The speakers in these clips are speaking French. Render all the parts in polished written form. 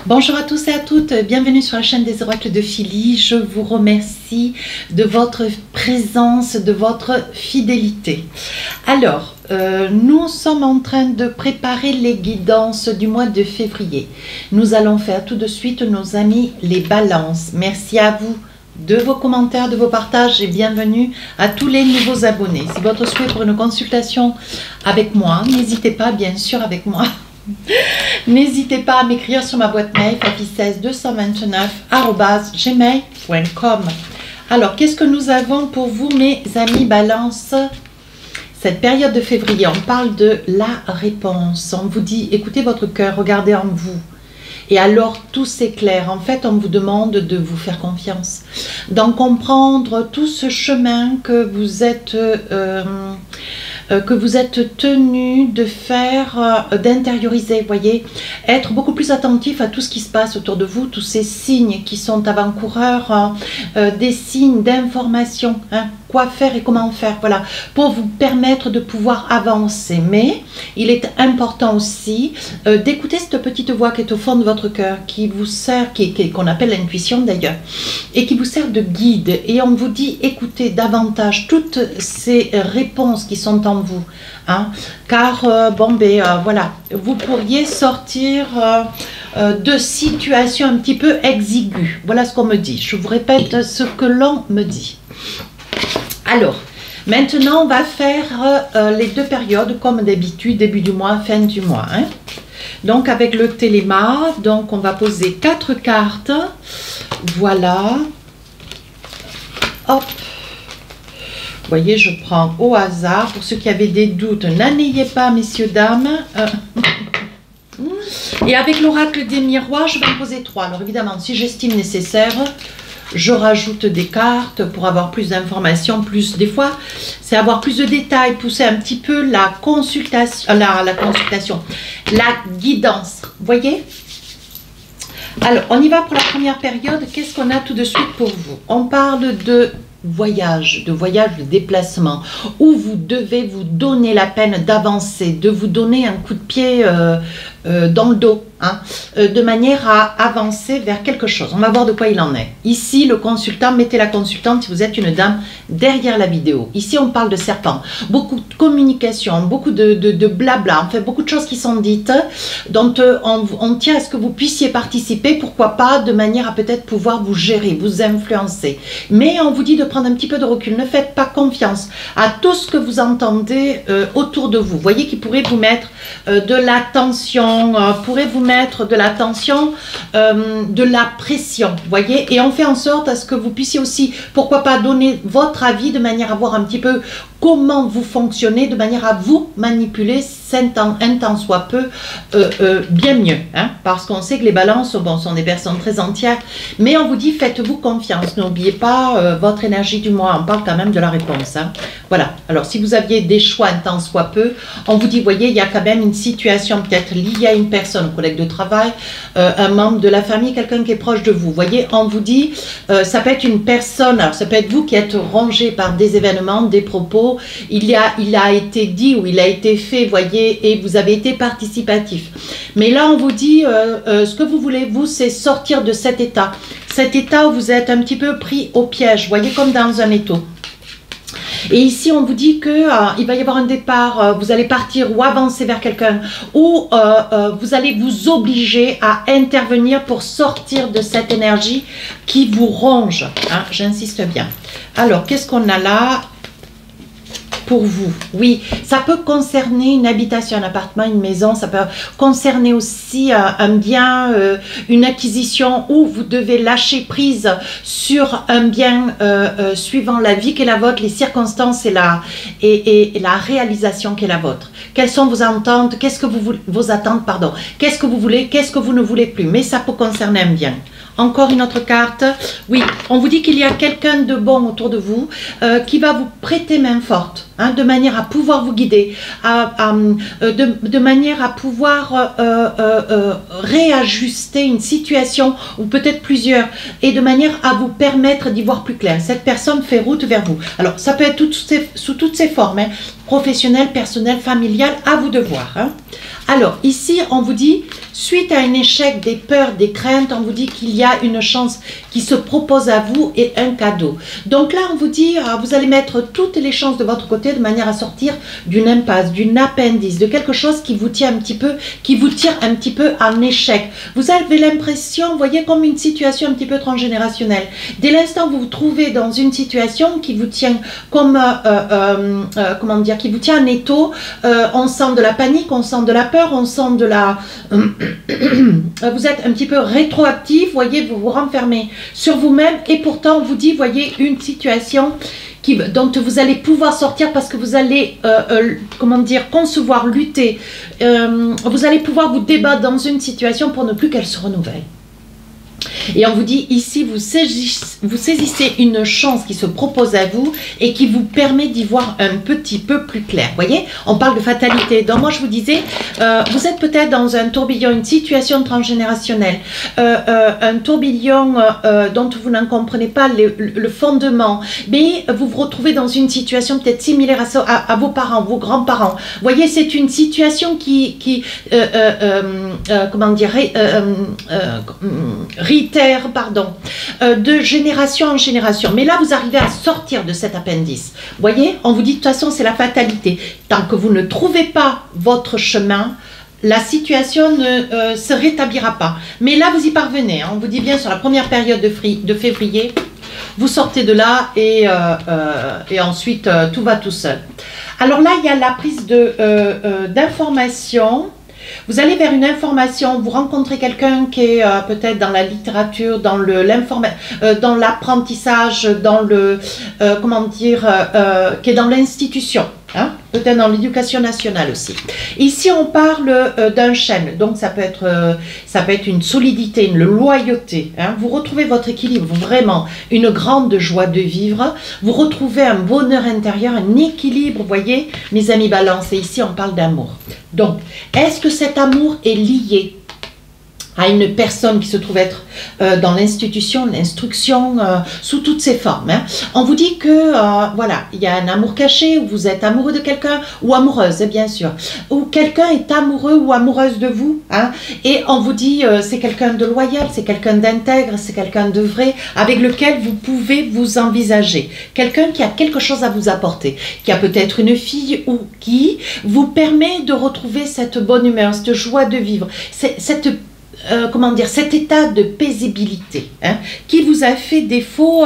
Bonjour à tous et à toutes, bienvenue sur la chaîne des oracles de Philly. Je vous remercie de votre présence, de votre fidélité. Alors, nous sommes en train de préparer les guidances du mois de février. Nous allons faire tout de suite, nos amis, les balances. Merci à vous de vos commentaires, de vos partages et bienvenue à tous les nouveaux abonnés. Si votre souhait pour une consultation avec moi, n'hésitez pas, bien sûr, avec moi. N'hésitez pas à m'écrire sur ma boîte mail fafi16229@gmail.com. Alors, qu'est-ce que nous avons pour vous, mes amis Balance? Cette période de février, on parle de la réponse. On vous dit, écoutez votre cœur, regardez en vous. Et alors, tout s'éclaire. En fait, on vous demande de vous faire confiance, d'en comprendre tout ce chemin que vous êtes tenu de faire, d'intérioriser, voyez, être beaucoup plus attentif à tout ce qui se passe autour de vous, tous ces signes qui sont avant-coureurs, des signes d'information, hein, quoi faire et comment faire, voilà, pour vous permettre de pouvoir avancer. Mais il est important aussi d'écouter cette petite voix qui est au fond de votre cœur, qui vous sert, qu'on appelle l'intuition d'ailleurs, et qui vous sert de guide. Et on vous dit, écoutez davantage toutes ces réponses qui sont en vous, hein, car voilà, vous pourriez sortir de situations un petit peu exiguës. Voilà ce qu'on me dit. Je vous répète ce que l'on me dit. Alors, maintenant, on va faire les deux périodes comme d'habitude, début du mois, fin du mois. Hein. Donc, avec le téléma, donc on va poser 4 cartes. Voilà. Hop. Vous voyez, je prends au hasard. Pour ceux qui avaient des doutes, n'en ayez pas, messieurs, dames. Et avec l'oracle des miroirs, je vais en poser 3. Alors, évidemment, si j'estime nécessaire, je rajoute des cartes pour avoir plus d'informations, des fois, c'est avoir plus de détails, pousser un petit peu la consultation, la guidance. Vous voyez? Alors, on y va pour la première période. Qu'est-ce qu'on a tout de suite pour vous? On parle de voyage, de déplacement, où vous devez vous donner la peine d'avancer, de vous donner un coup de pied dans le dos, hein, de manière à avancer vers quelque chose. On va voir de quoi il en est. Ici, le consultant, mettez la consultante si vous êtes une dame derrière la vidéo. Ici, on parle de serpent. Beaucoup de communication, beaucoup de blabla, en fait, beaucoup de choses qui sont dites, dont on tient à ce que vous puissiez participer, pourquoi pas, de manière à peut-être pouvoir vous gérer, vous influencer. Mais on vous dit de prendre un petit peu de recul. Ne faites pas confiance à tout ce que vous entendez autour de vous. Vous voyez qu'il pourrait vous mettre de la tension, pourrait vous mettre de la tension, de la pression, vous voyez, et on fait en sorte à ce que vous puissiez aussi, pourquoi pas, donner votre avis de manière à voir un petit peu comment vous fonctionnez, de manière à vous manipuler un temps soit peu bien mieux, hein, parce qu'on sait que les balances sont des personnes très entières, mais on vous dit faites-vous confiance, n'oubliez pas votre énergie du mois, on parle quand même de la réponse, hein. Voilà, alors si vous aviez des choix un temps soit peu, on vous dit, voyez, il y a quand même une situation peut-être liée à une personne, un collègue de travail, un membre de la famille, quelqu'un qui est proche de vous, voyez, on vous dit, ça peut être une personne, alors ça peut être vous qui êtes rongé par des événements, des propos, il a été dit ou il a été fait, voyez, et vous avez été participatif. Mais là, on vous dit, ce que vous voulez, vous, c'est sortir de cet état où vous êtes un petit peu pris au piège, voyez, comme dans un étau. Et ici, on vous dit que il va y avoir un départ, vous allez partir ou avancer vers quelqu'un, ou vous allez vous obliger à intervenir pour sortir de cette énergie qui vous ronge, hein, j'insiste bien. Alors, qu'est-ce qu'on a là pour vous? Oui, ça peut concerner une habitation, un appartement, une maison, ça peut concerner aussi un bien, une acquisition où vous devez lâcher prise sur un bien suivant la vie qui est la vôtre, les circonstances et la réalisation qui est la vôtre. Quelles sont vos attentes, qu'est-ce que vos attentes, pardon, qu'est-ce que vous voulez, qu'est-ce que vous ne voulez plus, mais ça peut concerner un bien. Encore une autre carte. Oui, on vous dit qu'il y a quelqu'un de bon autour de vous qui va vous prêter main forte, hein, de manière à pouvoir vous guider, de manière à pouvoir réajuster une situation ou peut-être plusieurs, et de manière à vous permettre d'y voir plus clair. Cette personne fait route vers vous. Alors, ça peut être sous toutes ces formes, hein, professionnelles, personnelles, familiales, à vous de voir. Hein. Alors, ici, on vous dit, suite à un échec, des peurs, des craintes, on vous dit qu'il y a une chance qui se propose à vous et un cadeau. Donc là, on vous dit, vous allez mettre toutes les chances de votre côté de manière à sortir d'une impasse, d'une appendice, de quelque chose qui vous tient un petit peu, qui vous tire un petit peu en échec. Vous avez l'impression, vous voyez, comme une situation un petit peu transgénérationnelle. Dès l'instant où vous vous trouvez dans une situation qui vous tient comme, comment dire, qui vous tient en étau, on sent de la panique, on sent de la peur, on sent de la... vous êtes un petit peu rétroactif, voyez, vous vous renfermez sur vous-même et pourtant on vous dit, voyez, une situation dont vous allez pouvoir sortir parce que vous allez, comment dire, concevoir, lutter, vous allez pouvoir vous débattre dans une situation pour ne plus qu'elle se renouvelle. Et on vous dit ici, vous saisissez une chance qui se propose à vous et qui vous permet d'y voir un petit peu plus clair. Vous voyez, on parle de fatalité. Donc moi, je vous disais, vous êtes peut-être dans un tourbillon, une situation transgénérationnelle, un tourbillon dont vous n'en comprenez pas le fondement, mais vous vous retrouvez dans une situation peut-être similaire à vos parents, vos grands-parents. Vous voyez, c'est une situation qui comment dire, pardon, de génération en génération. Mais là, vous arrivez à sortir de cet appendice. Vous voyez, on vous dit de toute façon, c'est la fatalité. Tant que vous ne trouvez pas votre chemin, la situation ne se rétablira pas. Mais là, vous y parvenez. Hein. On vous dit bien sur la première période de février, vous sortez de là et ensuite, tout va tout seul. Alors là, il y a la prise d'information. Vous allez vers une information, vous rencontrez quelqu'un qui est peut-être dans la littérature, dans l'apprentissage, dans le, comment dire, qui est dans l'institution, hein, peut-être dans l'éducation nationale aussi. Ici, on parle d'un chêne, donc ça peut être une solidité, une loyauté. Hein. Vous retrouvez votre équilibre, vraiment une grande joie de vivre. Vous retrouvez un bonheur intérieur, un équilibre, vous voyez, mes amis balance. Et ici, on parle d'amour. Donc, est-ce que cet amour est lié à une personne qui se trouve être dans l'institution, l'instruction, sous toutes ses formes. Hein. On vous dit que, voilà, il y a un amour caché, où vous êtes amoureux de quelqu'un, ou amoureuse, bien sûr, ou quelqu'un est amoureux ou amoureuse de vous, hein, et on vous dit, c'est quelqu'un de loyal, c'est quelqu'un d'intègre, c'est quelqu'un de vrai, avec lequel vous pouvez vous envisager. Quelqu'un qui a quelque chose à vous apporter, qui a peut-être une fille, ou qui vous permet de retrouver cette bonne humeur, cette joie de vivre, comment dire, cet état de paisibilité, hein, qui vous a fait défaut,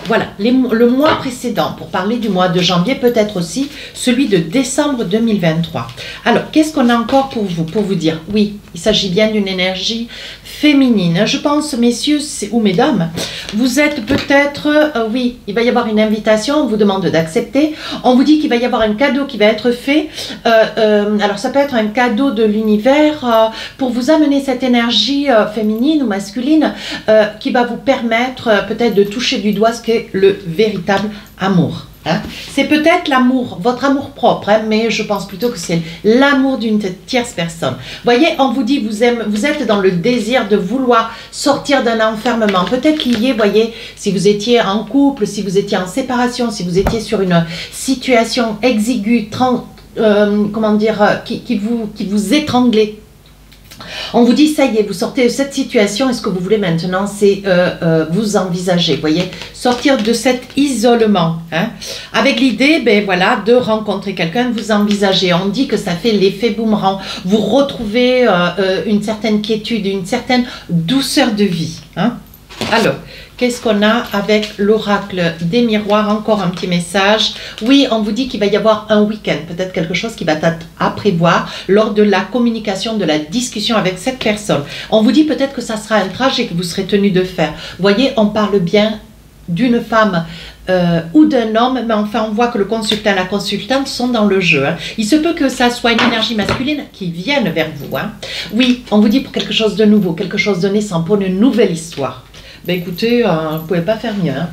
voilà, le mois précédent, pour parler du mois de janvier, peut-être aussi celui de décembre 2023. Alors, qu'est-ce qu'on a encore pour vous dire? Oui, il s'agit bien d'une énergie féminine. Je pense, messieurs ou mesdames, vous êtes peut-être, oui, il va y avoir une invitation, on vous demande d'accepter, on vous dit qu'il va y avoir un cadeau qui va être fait, alors ça peut être un cadeau de l'univers pour vous amener cette énergie féminine ou masculine qui va vous permettre peut-être de toucher du doigt ce qu'est le véritable amour. Hein. C'est peut-être l'amour, votre amour propre, hein, mais je pense plutôt que c'est l'amour d'une tierce personne. Voyez, on vous dit, vous êtes dans le désir de vouloir sortir d'un enfermement. Peut-être qu'il y est, voyez, si vous étiez en couple, si vous étiez en séparation, si vous étiez sur une situation exiguë, comment dire, qui vous étranglait. On vous dit, ça y est, vous sortez de cette situation et ce que vous voulez maintenant, c'est vous envisager, voyez, sortir de cet isolement, hein, avec l'idée, ben voilà, de rencontrer quelqu'un, de vous envisager. On dit que ça fait l'effet boomerang. Vous retrouvez une certaine quiétude, une certaine douceur de vie, hein. Alors, qu'est-ce qu'on a avec l'oracle des miroirs? Encore un petit message. Oui, on vous dit qu'il va y avoir un week-end, peut-être quelque chose qui va être à prévoir lors de la communication, de la discussion avec cette personne. On vous dit peut-être que ça sera un trajet que vous serez tenu de faire. Vous voyez, on parle bien d'une femme ou d'un homme, mais enfin on voit que le consultant et la consultante sont dans le jeu. Hein. Il se peut que ça soit une énergie masculine qui vienne vers vous. Hein. Oui, on vous dit pour quelque chose de nouveau, quelque chose de naissant, pour une nouvelle histoire. Ben écoutez, vous ne pouvez pas faire mieux. Hein.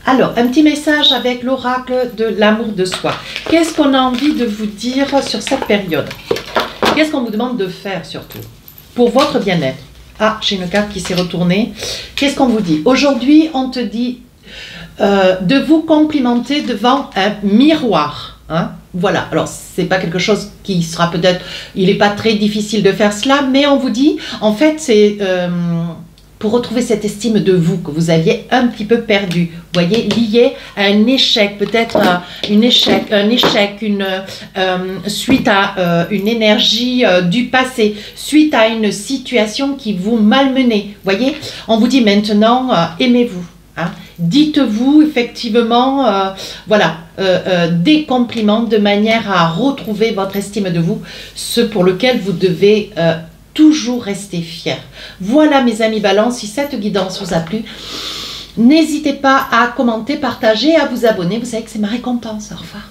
Alors, un petit message avec l'oracle de l'amour de soi. Qu'est-ce qu'on a envie de vous dire sur cette période? Qu'est-ce qu'on vous demande de faire surtout pour votre bien-être? Ah, j'ai une carte qui s'est retournée. Qu'est-ce qu'on vous dit? Aujourd'hui, on te dit de vous complimenter devant un miroir. Hein. Voilà, alors c'est pas quelque chose qui sera peut-être, il n'est pas très difficile de faire cela, mais on vous dit, en fait, c'est pour retrouver cette estime de vous que vous aviez un petit peu perdu, vous voyez, lié à un échec, peut-être un échec, suite à une énergie du passé, suite à une situation qui vous malmenait, vous voyez, on vous dit maintenant, aimez-vous. Hein. Dites-vous effectivement, voilà, des compliments de manière à retrouver votre estime de vous, ce pour lequel vous devez toujours rester fier. Voilà mes amis Balance, si cette guidance vous a plu, n'hésitez pas à commenter, partager, à vous abonner, vous savez que c'est ma récompense. Au revoir.